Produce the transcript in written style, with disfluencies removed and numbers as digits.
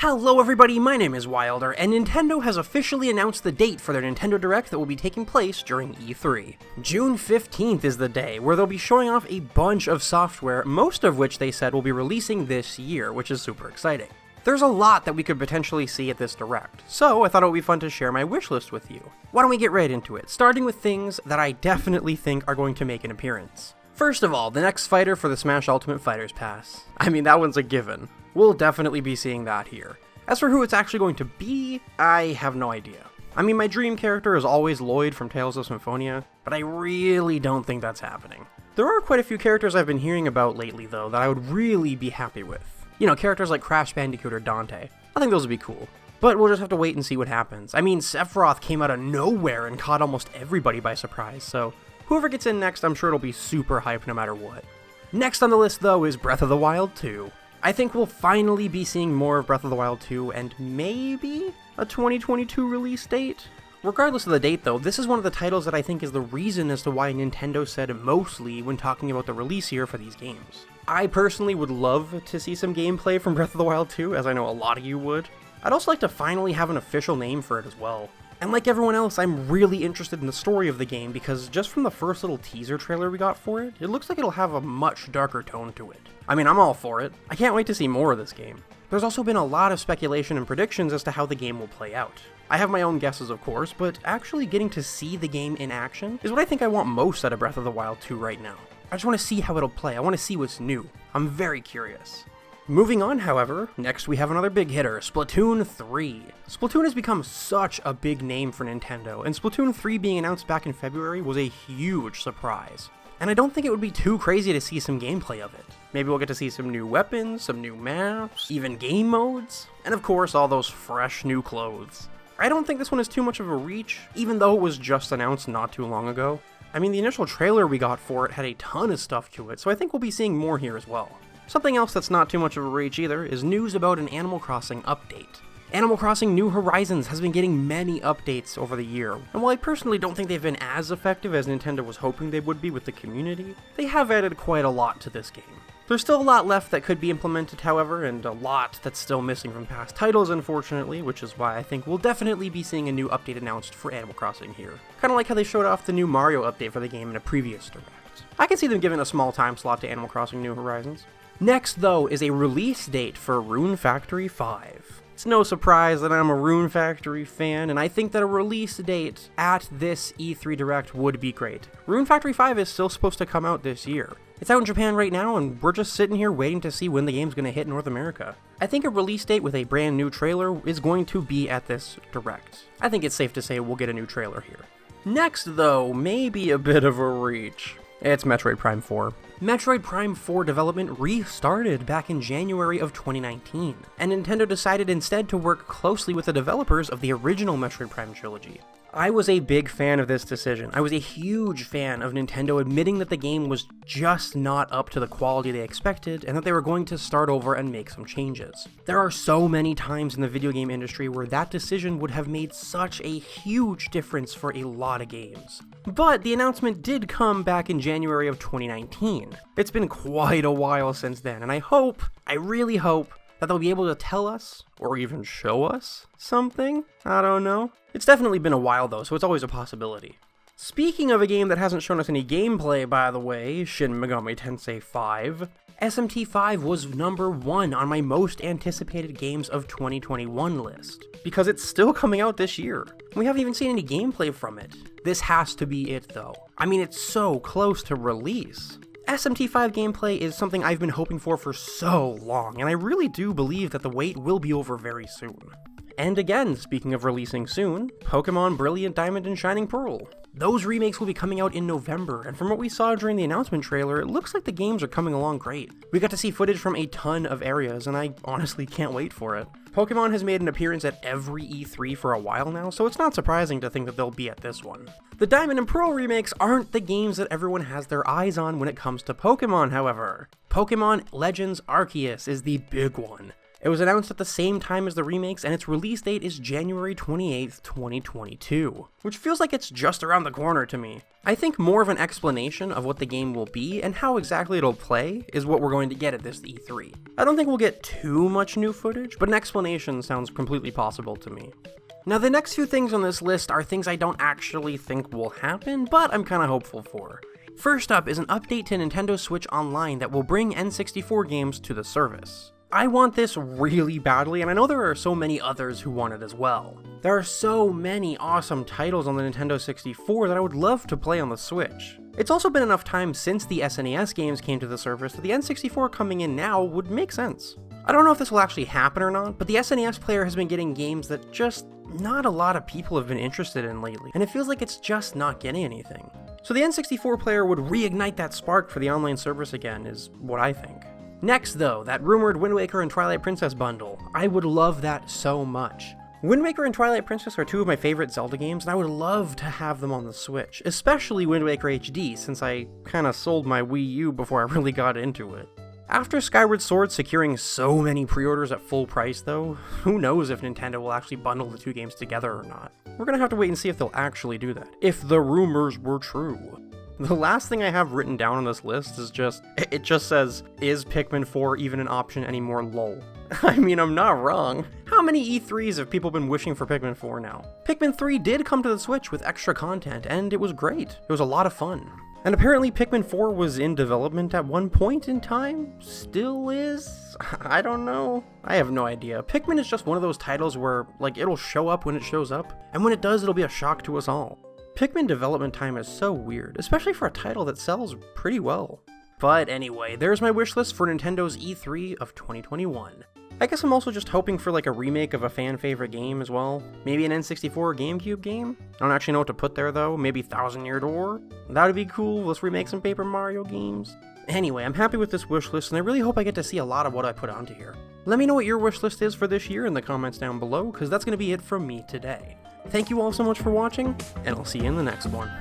Hello everybody, my name is Wilder, and Nintendo has officially announced the date for their Nintendo Direct that will be taking place during E3. June 15th is the day, where they'll be showing off a bunch of software, most of which they said will be releasing this year, which is super exciting. There's a lot that we could potentially see at this Direct, so I thought it would be fun to share my wishlist with you. Why don't we get right into it, starting with things that I definitely think are going to make an appearance. First of all, the next fighter for the Smash Ultimate Fighters Pass. I mean, that one's a given. We'll definitely be seeing that here. As for who it's actually going to be, I have no idea. I mean, my dream character is always Lloyd from Tales of Symphonia, but I really don't think that's happening. There are quite a few characters I've been hearing about lately, though, that I would really be happy with. You know, characters like Crash Bandicoot or Dante. I think those would be cool. But we'll just have to wait and see what happens. I mean, Sephiroth came out of nowhere and caught almost everybody by surprise, so whoever gets in next, I'm sure it'll be super hype no matter what. Next on the list, though, is Breath of the Wild 2. I think we'll finally be seeing more of Breath of the Wild 2 and maybe a 2022 release date? Regardless of the date though, this is one of the titles that I think is the reason as to why Nintendo said mostly when talking about the release year for these games. I personally would love to see some gameplay from Breath of the Wild 2, as I know a lot of you would. I'd also like to finally have an official name for it as well. And like everyone else, I'm really interested in the story of the game because just from the first little teaser trailer we got for it, it looks like it'll have a much darker tone to it. I mean, I'm all for it. I can't wait to see more of this game. There's also been a lot of speculation and predictions as to how the game will play out. I have my own guesses, of course, but actually getting to see the game in action is what I think I want most out of Breath of the Wild 2 right now. I just want to see how it'll play. I want to see what's new. I'm very curious. Moving on, however, next we have another big hitter, Splatoon 3. Splatoon has become such a big name for Nintendo, and Splatoon 3 being announced back in February was a huge surprise. And I don't think it would be too crazy to see some gameplay of it. Maybe we'll get to see some new weapons, some new maps, even game modes, and of course all those fresh new clothes. I don't think this one is too much of a reach, even though it was just announced not too long ago. I mean, the initial trailer we got for it had a ton of stuff to it, so I think we'll be seeing more here as well. Something else that's not too much of a reach either is news about an Animal Crossing update. Animal Crossing New Horizons has been getting many updates over the year, and while I personally don't think they've been as effective as Nintendo was hoping they would be with the community, they have added quite a lot to this game. There's still a lot left that could be implemented, however, and a lot that's still missing from past titles, unfortunately, which is why I think we'll definitely be seeing a new update announced for Animal Crossing here. Kinda like how they showed off the new Mario update for the game in a previous Direct. I can see them giving a small time slot to Animal Crossing New Horizons. Next, though, is a release date for Rune Factory 5. It's no surprise that I'm a Rune Factory fan, and I think that a release date at this E3 Direct would be great. Rune Factory 5 is still supposed to come out this year. It's out in Japan right now, and we're just sitting here waiting to see when the game's going to hit North America. I think a release date with a brand new trailer is going to be at this Direct. I think it's safe to say we'll get a new trailer here. Next, though, maybe a bit of a reach. It's Metroid Prime 4. Metroid Prime 4 development restarted back in January of 2019, and Nintendo decided instead to work closely with the developers of the original Metroid Prime trilogy. I was a big fan of this decision. I was a huge fan of Nintendo admitting that the game was just not up to the quality they expected, and that they were going to start over and make some changes. There are so many times in the video game industry where that decision would have made such a huge difference for a lot of games. But the announcement did come back in January of 2019. It's been quite a while since then, and I really hope, that they'll be able to tell us, or even show us, something? I don't know. It's definitely been a while though, so it's always a possibility. Speaking of a game that hasn't shown us any gameplay, by the way, Shin Megami Tensei 5, SMT5 was number 1 on my most anticipated games of 2021 list, because it's still coming out this year. We haven't even seen any gameplay from it. This has to be it though. I mean, it's so close to release. SMT5 gameplay is something I've been hoping for so long, and I really do believe that the wait will be over very soon. And again, speaking of releasing soon, Pokemon Brilliant Diamond and Shining Pearl. Those remakes will be coming out in November, and from what we saw during the announcement trailer, it looks like the games are coming along great. We got to see footage from a ton of areas, and I honestly can't wait for it. Pokemon has made an appearance at every E3 for a while now, so it's not surprising to think that they'll be at this one. The Diamond and Pearl remakes aren't the games that everyone has their eyes on when it comes to Pokemon, however. Pokemon Legends Arceus is the big one. It was announced at the same time as the remakes, and its release date is January 28th, 2022, which feels like it's just around the corner to me. I think more of an explanation of what the game will be and how exactly it'll play is what we're going to get at this E3. I don't think we'll get too much new footage, but an explanation sounds completely possible to me. Now, the next few things on this list are things I don't actually think will happen, but I'm kinda hopeful for. First up is an update to Nintendo Switch Online that will bring N64 games to the service. I want this really badly, and I know there are so many others who want it as well. There are so many awesome titles on the Nintendo 64 that I would love to play on the Switch. It's also been enough time since the SNES games came to the service that the N64 coming in now would make sense. I don't know if this will actually happen or not, but the SNES player has been getting games that just not a lot of people have been interested in lately, and it feels like it's just not getting anything. So the N64 player would reignite that spark for the online service again, is what I think. Next though, that rumored Wind Waker and Twilight Princess bundle. I would love that so much. Wind Waker and Twilight Princess are two of my favorite Zelda games, and I would love to have them on the Switch, especially Wind Waker HD, since I kinda sold my Wii U before I really got into it. After Skyward Sword securing so many pre-orders at full price though, who knows if Nintendo will actually bundle the two games together or not. We're gonna have to wait and see if they'll actually do that, if the rumors were true. The last thing I have written down on this list is it just says, is Pikmin 4 even an option anymore, lol. I mean, I'm not wrong. How many E3s have people been wishing for Pikmin 4 now? Pikmin 3 did come to the Switch with extra content, and it was great. It was a lot of fun. And apparently Pikmin 4 was in development at one point in time? Still is? I don't know. I have no idea. Pikmin is just one of those titles where, like, it'll show up when it shows up, and when it does, it'll be a shock to us all. Pikmin development time is so weird, especially for a title that sells pretty well. But anyway, there's my wishlist for Nintendo's E3 of 2021. I guess I'm also just hoping for like a remake of a fan favorite game as well. Maybe an N64 or GameCube game? I don't actually know what to put there though. Maybe Thousand Year Door? That would be cool. Let's remake some Paper Mario games. Anyway, I'm happy with this wishlist, and I really hope I get to see a lot of what I put onto here. Let me know what your wishlist is for this year in the comments down below, because that's going to be it from me today. Thank you all so much for watching, and I'll see you in the next one.